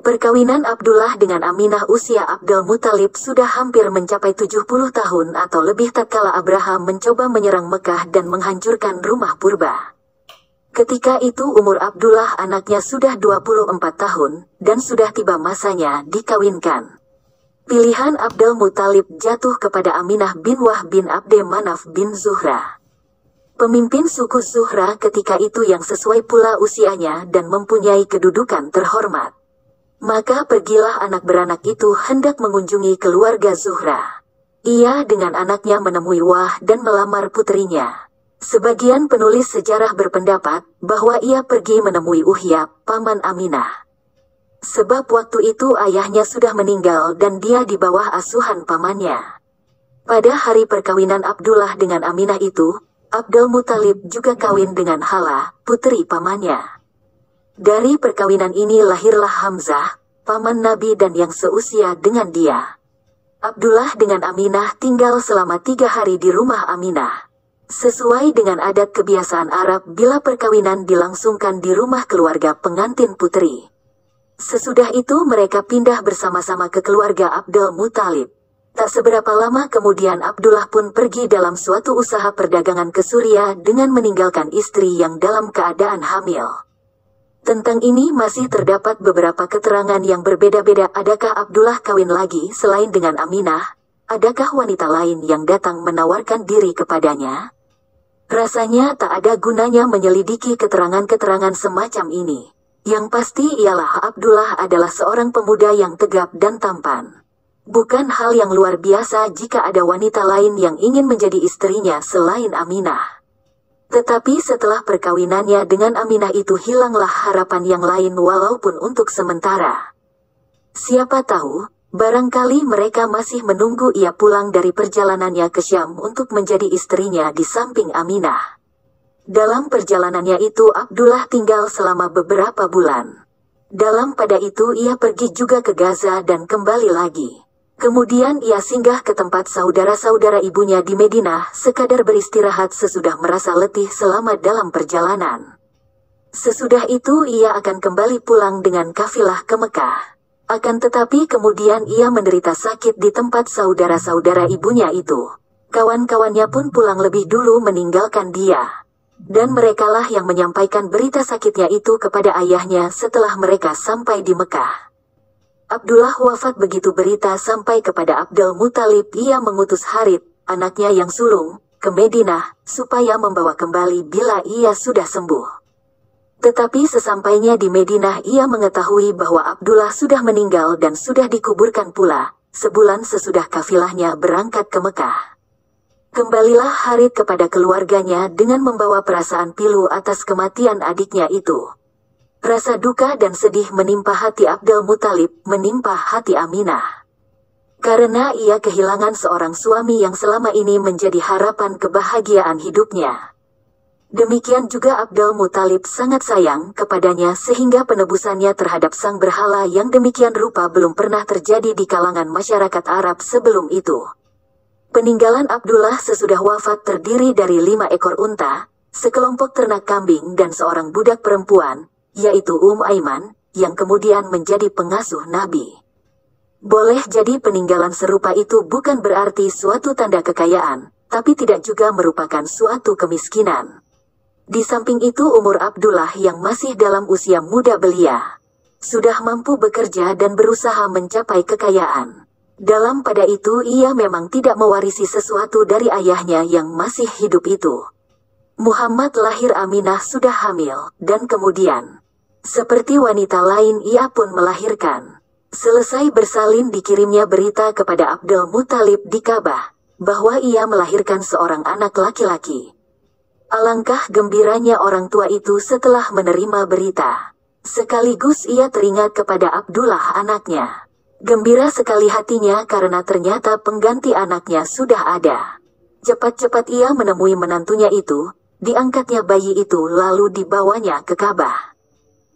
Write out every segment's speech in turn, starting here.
Perkawinan Abdullah dengan Aminah usia Abdul Muthalib sudah hampir mencapai 70 tahun atau lebih tatkala Abraham mencoba menyerang Mekah dan menghancurkan rumah purba. Ketika itu umur Abdullah anaknya sudah 24 tahun, dan sudah tiba masanya dikawinkan. Pilihan Abdul Muthalib jatuh kepada Aminah bin Wahb bin Abde Manaf bin Zuhra. Pemimpin suku Zuhra ketika itu yang sesuai pula usianya dan mempunyai kedudukan terhormat. Maka pergilah anak beranak itu hendak mengunjungi keluarga Zuhra. Ia dengan anaknya menemui Wah dan melamar putrinya. Sebagian penulis sejarah berpendapat bahwa ia pergi menemui Uhyab, paman Aminah. Sebab waktu itu ayahnya sudah meninggal dan dia di bawah asuhan pamannya. Pada hari perkawinan Abdullah dengan Aminah itu, Abdul Muthalib juga kawin dengan Hala, putri pamannya. Dari perkawinan ini lahirlah Hamzah, paman Nabi dan yang seusia dengan dia. Abdullah dengan Aminah tinggal selama 3 hari di rumah Aminah. Sesuai dengan adat kebiasaan Arab bila perkawinan dilangsungkan di rumah keluarga pengantin putri. Sesudah itu mereka pindah bersama-sama ke keluarga Abdul Muthalib. Tak seberapa lama kemudian Abdullah pun pergi dalam suatu usaha perdagangan ke Suriah dengan meninggalkan istri yang dalam keadaan hamil. Tentang ini masih terdapat beberapa keterangan yang berbeda-beda. Adakah Abdullah kawin lagi selain dengan Aminah? Adakah wanita lain yang datang menawarkan diri kepadanya? Rasanya tak ada gunanya menyelidiki keterangan-keterangan semacam ini. Yang pasti ialah Abdullah adalah seorang pemuda yang tegap dan tampan. Bukan hal yang luar biasa jika ada wanita lain yang ingin menjadi istrinya selain Aminah. Tetapi setelah perkawinannya dengan Aminah itu hilanglah harapan yang lain walaupun untuk sementara. Siapa tahu, barangkali mereka masih menunggu ia pulang dari perjalanannya ke Syam untuk menjadi istrinya di samping Aminah. Dalam perjalanannya itu Abdullah tinggal selama beberapa bulan. Pada itu ia pergi juga ke Gaza dan kembali lagi. Kemudian ia singgah ke tempat saudara-saudara ibunya di Madinah sekadar beristirahat sesudah merasa letih selama dalam perjalanan. Sesudah itu ia akan kembali pulang dengan kafilah ke Mekah. Akan tetapi kemudian ia menderita sakit di tempat saudara-saudara ibunya itu. Kawan-kawannya pun pulang lebih dulu meninggalkan dia. Dan merekalah yang menyampaikan berita sakitnya itu kepada ayahnya setelah mereka sampai di Mekah. Abdullah wafat begitu berita sampai kepada Abdul Muthalib, ia mengutus Harith, anaknya yang sulung, ke Madinah, supaya membawa kembali bila ia sudah sembuh. Tetapi sesampainya di Madinah ia mengetahui bahwa Abdullah sudah meninggal dan sudah dikuburkan pula, sebulan sesudah kafilahnya berangkat ke Mekah. Kembalilah Harith kepada keluarganya dengan membawa perasaan pilu atas kematian adiknya itu. Rasa duka dan sedih menimpa hati Abdul Muthalib, menimpa hati Aminah. Karena ia kehilangan seorang suami yang selama ini menjadi harapan kebahagiaan hidupnya. Demikian juga Abdul Muthalib sangat sayang kepadanya sehingga penebusannya terhadap sang berhala yang demikian rupa belum pernah terjadi di kalangan masyarakat Arab sebelum itu. Peninggalan Abdullah sesudah wafat terdiri dari 5 ekor unta, sekelompok ternak kambing dan seorang budak perempuan, yaitu Aiman, yang kemudian menjadi pengasuh Nabi. Boleh jadi peninggalan serupa itu bukan berarti suatu tanda kekayaan, tapi tidak juga merupakan suatu kemiskinan. Di samping itu umur Abdullah yang masih dalam usia muda belia, sudah mampu bekerja dan berusaha mencapai kekayaan. Pada itu ia memang tidak mewarisi sesuatu dari ayahnya yang masih hidup itu. Muhammad lahir Aminah sudah hamil, dan kemudian, seperti wanita lain ia pun melahirkan. Selesai bersalin dikirimnya berita kepada Abdul Muthalib di Ka'bah, bahwa ia melahirkan seorang anak laki-laki. Alangkah gembiranya orang tua itu setelah menerima berita. Sekaligus ia teringat kepada Abdullah anaknya. Gembira sekali hatinya karena ternyata pengganti anaknya sudah ada. Cepat-cepat ia menemui menantunya itu, diangkatnya bayi itu lalu dibawanya ke Ka'bah.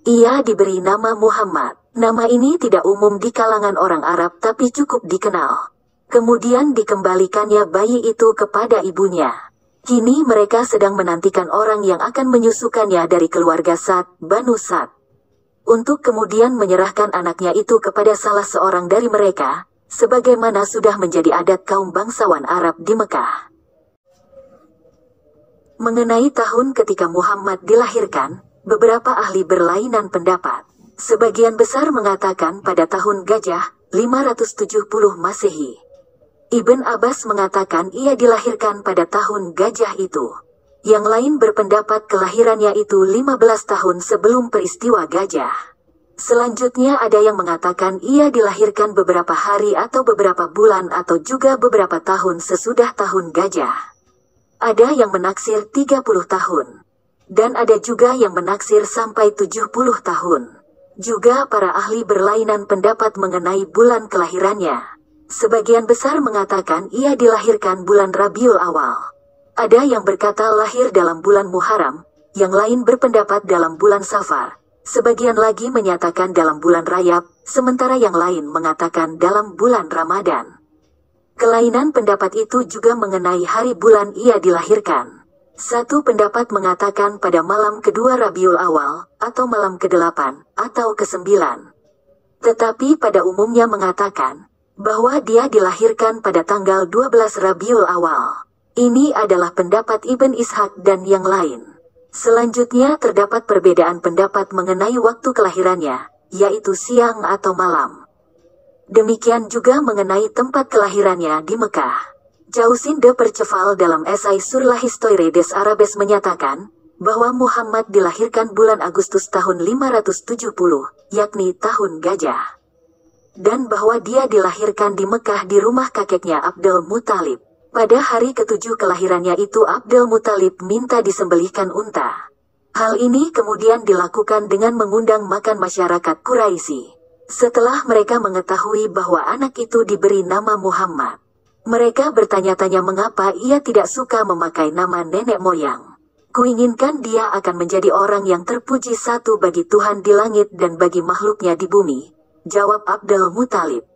Ia diberi nama Muhammad. Nama ini tidak umum di kalangan orang Arab tapi cukup dikenal. Kemudian dikembalikannya bayi itu kepada ibunya. Kini mereka sedang menantikan orang yang akan menyusukannya dari keluarga Sa'd, Banu Sa'd. untuk kemudian menyerahkan anaknya itu kepada salah seorang dari mereka, sebagaimana sudah menjadi adat kaum bangsawan Arab di Mekah. Mengenai tahun ketika Muhammad dilahirkan, beberapa ahli berlainan pendapat. Sebagian besar mengatakan pada tahun Gajah, 570 Masehi. Ibn Abbas mengatakan ia dilahirkan pada tahun Gajah itu. Yang lain berpendapat kelahirannya itu 15 tahun sebelum peristiwa Gajah. Selanjutnya ada yang mengatakan ia dilahirkan beberapa hari atau beberapa bulan atau juga beberapa tahun sesudah tahun Gajah. Ada yang menaksir 30 tahun. Dan ada juga yang menaksir sampai 70 tahun. Juga para ahli berlainan pendapat mengenai bulan kelahirannya. Sebagian besar mengatakan ia dilahirkan bulan Rabiul Awal. Ada yang berkata lahir dalam bulan Muharram, yang lain berpendapat dalam bulan Safar. Sebagian lagi menyatakan dalam bulan Rajab, sementara yang lain mengatakan dalam bulan Ramadan. Kelainan pendapat itu juga mengenai hari bulan ia dilahirkan. Satu pendapat mengatakan pada malam kedua Rabiul Awal, atau malam ke-8, atau ke-9. Tetapi pada umumnya mengatakan, bahwa dia dilahirkan pada tanggal 12 Rabiul Awal. Ini adalah pendapat Ibn Ishaq dan yang lain. Selanjutnya terdapat perbedaan pendapat mengenai waktu kelahirannya, yaitu siang atau malam. Demikian juga mengenai tempat kelahirannya di Mekah. Jausin de Perceval dalam esai sur la Histoire des Arabes menyatakan, bahwa Muhammad dilahirkan bulan Agustus tahun 570, yakni tahun Gajah. Dan bahwa dia dilahirkan di Mekah di rumah kakeknya Abdul Muthalib. Pada hari ke-7 kelahirannya itu Abdul Muthalib minta disembelihkan unta. Hal ini kemudian dilakukan dengan mengundang makan masyarakat Quraisy. Setelah mereka mengetahui bahwa anak itu diberi nama Muhammad, mereka bertanya-tanya mengapa ia tidak suka memakai nama nenek moyang. Kuinginkan dia akan menjadi orang yang terpuji satu bagi Tuhan di langit dan bagi makhluknya di bumi, jawab Abdul Muthalib.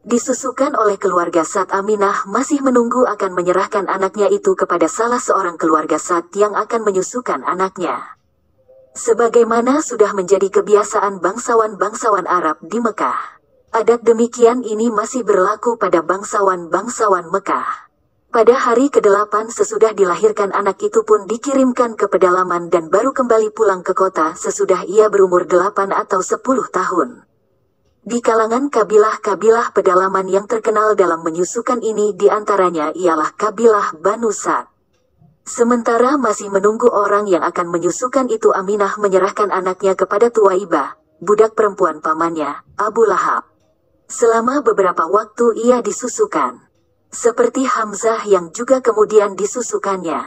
Disusukan oleh keluarga Sa'd, Aminah masih menunggu akan menyerahkan anaknya itu kepada salah seorang keluarga Sa'd yang akan menyusukan anaknya. Sebagaimana sudah menjadi kebiasaan bangsawan-bangsawan Arab di Mekah. Adat demikian ini masih berlaku pada bangsawan-bangsawan Mekah. Pada hari ke-8 sesudah dilahirkan anak itu pun dikirimkan ke pedalaman dan baru kembali pulang ke kota sesudah ia berumur 8 atau 10 tahun. Di kalangan kabilah-kabilah pedalaman yang terkenal dalam menyusukan ini diantaranya ialah kabilah Banu Sa'd. Sementara masih menunggu orang yang akan menyusukan itu, Aminah menyerahkan anaknya kepada Tuwaibah, budak perempuan pamannya, Abu Lahab. Selama beberapa waktu ia disusukan. Seperti Hamzah yang juga kemudian disusukannya.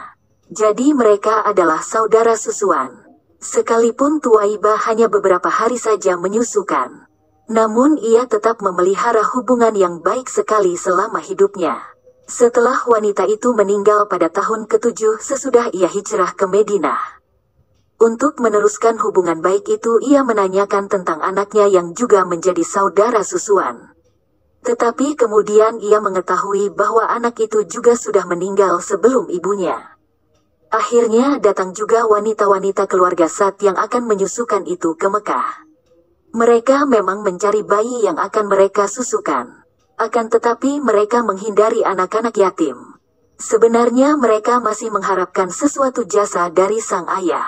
Jadi mereka adalah saudara susuan. Sekalipun Tuwaibah hanya beberapa hari saja menyusukan. Namun ia tetap memelihara hubungan yang baik sekali selama hidupnya. Setelah wanita itu meninggal pada tahun ke-7 sesudah ia hijrah ke Madinah. Untuk meneruskan hubungan baik itu ia menanyakan tentang anaknya yang juga menjadi saudara susuan. Tetapi kemudian ia mengetahui bahwa anak itu juga sudah meninggal sebelum ibunya. Akhirnya datang juga wanita-wanita keluarga Sa'd yang akan menyusukan itu ke Mekah. Mereka memang mencari bayi yang akan mereka susukan. Akan tetapi mereka menghindari anak-anak yatim. Sebenarnya mereka masih mengharapkan sesuatu jasa dari sang ayah.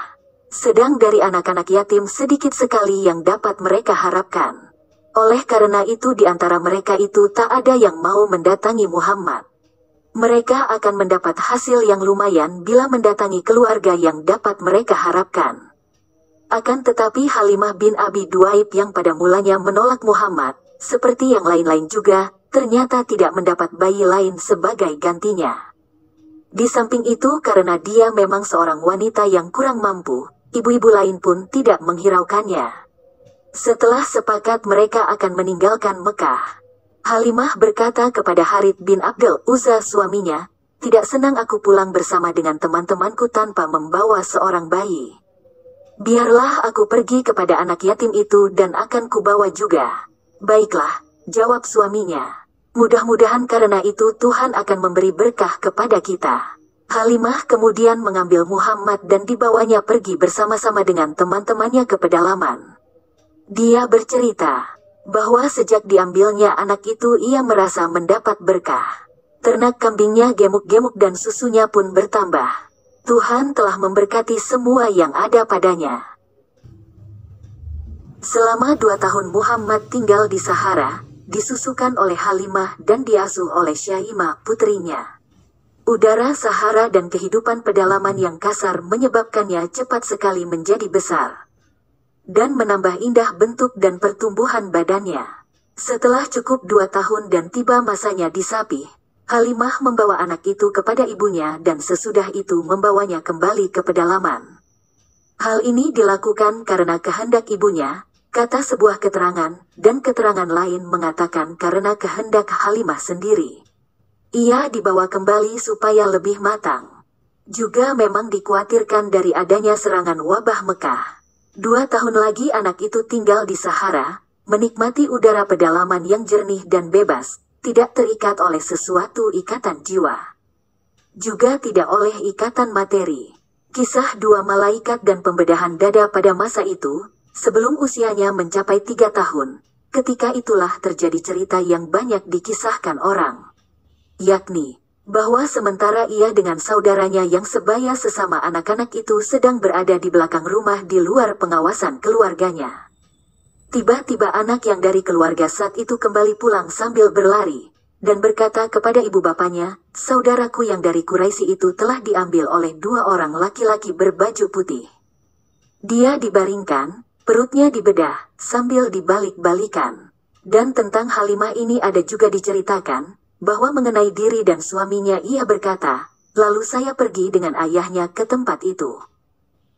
Sedang dari anak-anak yatim sedikit sekali yang dapat mereka harapkan. Oleh karena itu di antara mereka itu tak ada yang mau mendatangi Muhammad. Mereka akan mendapat hasil yang lumayan bila mendatangi keluarga yang dapat mereka harapkan. Akan tetapi Halimah bin Abi Duaib yang pada mulanya menolak Muhammad, seperti yang lain-lain juga, ternyata tidak mendapat bayi lain sebagai gantinya. Di samping itu karena dia memang seorang wanita yang kurang mampu, ibu-ibu lain pun tidak menghiraukannya. Setelah sepakat mereka akan meninggalkan Mekah, Halimah berkata kepada Harith bin Abdul Uzza suaminya, "Tidak senang aku pulang bersama dengan teman-temanku tanpa membawa seorang bayi. Biarlah aku pergi kepada anak yatim itu dan akan kubawa juga." "Baiklah," jawab suaminya. "Mudah-mudahan karena itu Tuhan akan memberi berkah kepada kita." Halimah kemudian mengambil Muhammad dan dibawanya pergi bersama-sama dengan teman-temannya ke pedalaman. Dia bercerita bahwa sejak diambilnya anak itu ia merasa mendapat berkah. Ternak kambingnya gemuk-gemuk dan susunya pun bertambah. Tuhan telah memberkati semua yang ada padanya. Selama 2 tahun Muhammad tinggal di Sahara, disusukan oleh Halimah dan diasuh oleh Syaimah putrinya. Udara Sahara dan kehidupan pedalaman yang kasar menyebabkannya cepat sekali menjadi besar dan menambah indah bentuk dan pertumbuhan badannya. Setelah cukup 2 tahun dan tiba masanya disapih, Halimah membawa anak itu kepada ibunya dan sesudah itu membawanya kembali ke pedalaman. Hal ini dilakukan karena kehendak ibunya, kata sebuah keterangan, dan keterangan lain mengatakan karena kehendak Halimah sendiri. Ia dibawa kembali supaya lebih matang. Juga memang dikhawatirkan dari adanya serangan wabah Mekah. 2 tahun lagi anak itu tinggal di Sahara, menikmati udara pedalaman yang jernih dan bebas, tidak terikat oleh sesuatu ikatan jiwa. Juga tidak oleh ikatan materi. Kisah 2 malaikat dan pembedahan dada pada masa itu, sebelum usianya mencapai 3 tahun, ketika itulah terjadi cerita yang banyak dikisahkan orang. Yakni, bahwa sementara ia dengan saudaranya yang sebaya sesama anak-anak itu sedang berada di belakang rumah di luar pengawasan keluarganya. Tiba-tiba anak yang dari keluarga Sa'd itu kembali pulang sambil berlari, dan berkata kepada ibu bapaknya, saudaraku yang dari Quraisy itu telah diambil oleh 2 orang laki-laki berbaju putih. Dia dibaringkan, perutnya dibedah, sambil dibalik-balikan. Dan tentang Halimah ini ada juga diceritakan, bahwa mengenai diri dan suaminya ia berkata, lalu saya pergi dengan ayahnya ke tempat itu.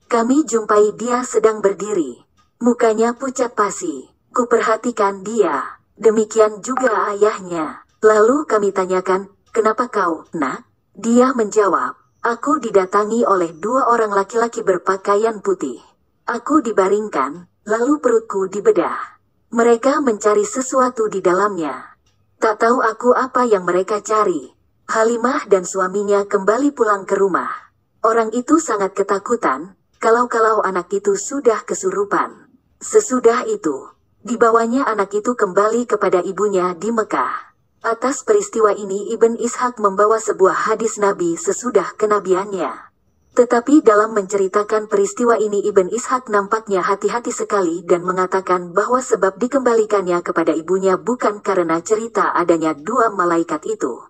Kami jumpai dia sedang berdiri. Mukanya pucat pasi. Kuperhatikan dia. Demikian juga ayahnya. Lalu kami tanyakan, kenapa kau, nak? Dia menjawab, aku didatangi oleh 2 orang laki-laki berpakaian putih. Aku dibaringkan, lalu perutku dibedah. Mereka mencari sesuatu di dalamnya. Tak tahu aku apa yang mereka cari. Halimah dan suaminya kembali pulang ke rumah. Orang itu sangat ketakutan, kalau-kalau anak itu sudah kesurupan. Sesudah itu, dibawanya anak itu kembali kepada ibunya di Mekah. Atas peristiwa ini Ibn Ishaq membawa sebuah hadis Nabi sesudah kenabiannya. Tetapi dalam menceritakan peristiwa ini Ibn Ishaq nampaknya hati-hati sekali dan mengatakan bahwa sebab dikembalikannya kepada ibunya bukan karena cerita adanya 2 malaikat itu.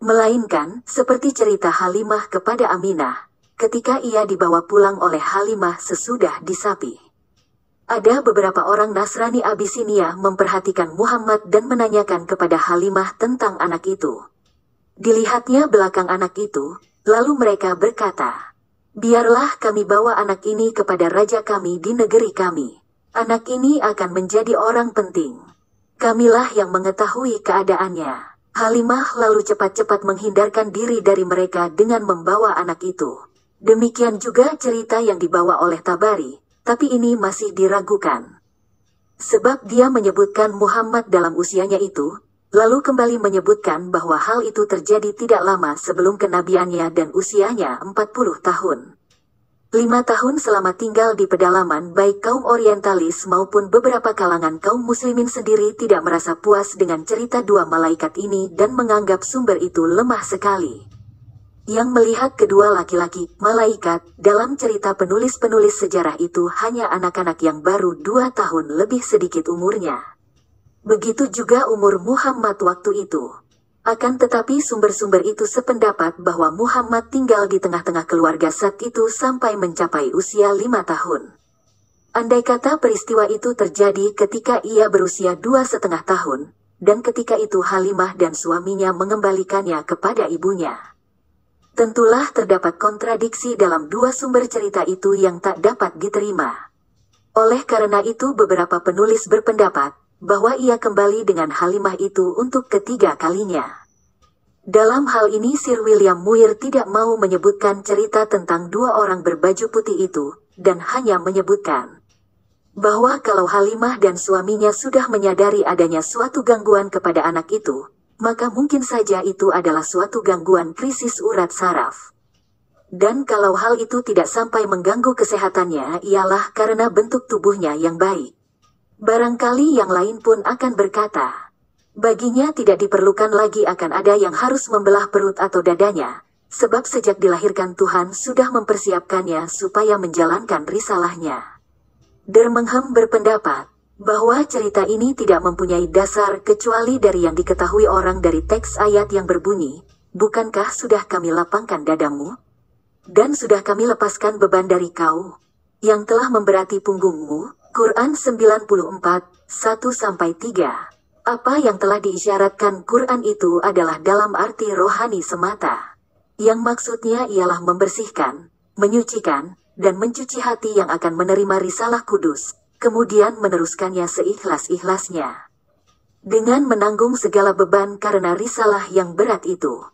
Melainkan, seperti cerita Halimah kepada Aminah, ketika ia dibawa pulang oleh Halimah sesudah disapih. Ada beberapa orang Nasrani Abisinia memperhatikan Muhammad dan menanyakan kepada Halimah tentang anak itu. Dilihatnya belakang anak itu, lalu mereka berkata, biarlah kami bawa anak ini kepada raja kami di negeri kami. Anak ini akan menjadi orang penting. Kamilah yang mengetahui keadaannya. Halimah lalu cepat-cepat menghindarkan diri dari mereka dengan membawa anak itu. Demikian juga cerita yang dibawa oleh Tabari, tapi ini masih diragukan. Sebab dia menyebutkan Muhammad dalam usianya itu, lalu kembali menyebutkan bahwa hal itu terjadi tidak lama sebelum kenabiannya dan usianya 40 tahun. 5 tahun selama tinggal di pedalaman baik kaum orientalis maupun beberapa kalangan kaum muslimin sendiri tidak merasa puas dengan cerita 2 malaikat ini dan menganggap sumber itu lemah sekali. Yang melihat kedua laki-laki, malaikat, dalam cerita penulis-penulis sejarah itu hanya anak-anak yang baru 2 tahun lebih sedikit umurnya. Begitu juga umur Muhammad waktu itu. Akan tetapi sumber-sumber itu sependapat bahwa Muhammad tinggal di tengah-tengah keluarga Sa'd itu sampai mencapai usia 5 tahun. Andai kata peristiwa itu terjadi ketika ia berusia 2,5 tahun, dan ketika itu Halimah dan suaminya mengembalikannya kepada ibunya. Tentulah terdapat kontradiksi dalam 2 sumber cerita itu yang tak dapat diterima. Oleh karena itu beberapa penulis berpendapat bahwa ia kembali dengan Halimah itu untuk ketiga kalinya. Dalam hal ini Sir William Muir tidak mau menyebutkan cerita tentang 2 orang berbaju putih itu, dan hanya menyebutkan bahwa kalau Halimah dan suaminya sudah menyadari adanya suatu gangguan kepada anak itu, maka mungkin saja itu adalah suatu gangguan krisis urat saraf. Dan kalau hal itu tidak sampai mengganggu kesehatannya ialah karena bentuk tubuhnya yang baik. Barangkali yang lain pun akan berkata, baginya tidak diperlukan lagi akan ada yang harus membelah perut atau dadanya, sebab sejak dilahirkan Tuhan sudah mempersiapkannya supaya menjalankan risalahnya. Dermengham berpendapat bahwa cerita ini tidak mempunyai dasar kecuali dari yang diketahui orang dari teks ayat yang berbunyi, bukankah sudah kami lapangkan dadamu? Dan sudah kami lepaskan beban dari kau, yang telah memberati punggungmu. Quran 94, 1-3. Apa yang telah diisyaratkan Quran itu adalah dalam arti rohani semata, yang maksudnya ialah membersihkan, menyucikan, dan mencuci hati yang akan menerima risalah kudus, kemudian meneruskannya seikhlas-ikhlasnya. Dengan menanggung segala beban karena risalah yang berat itu.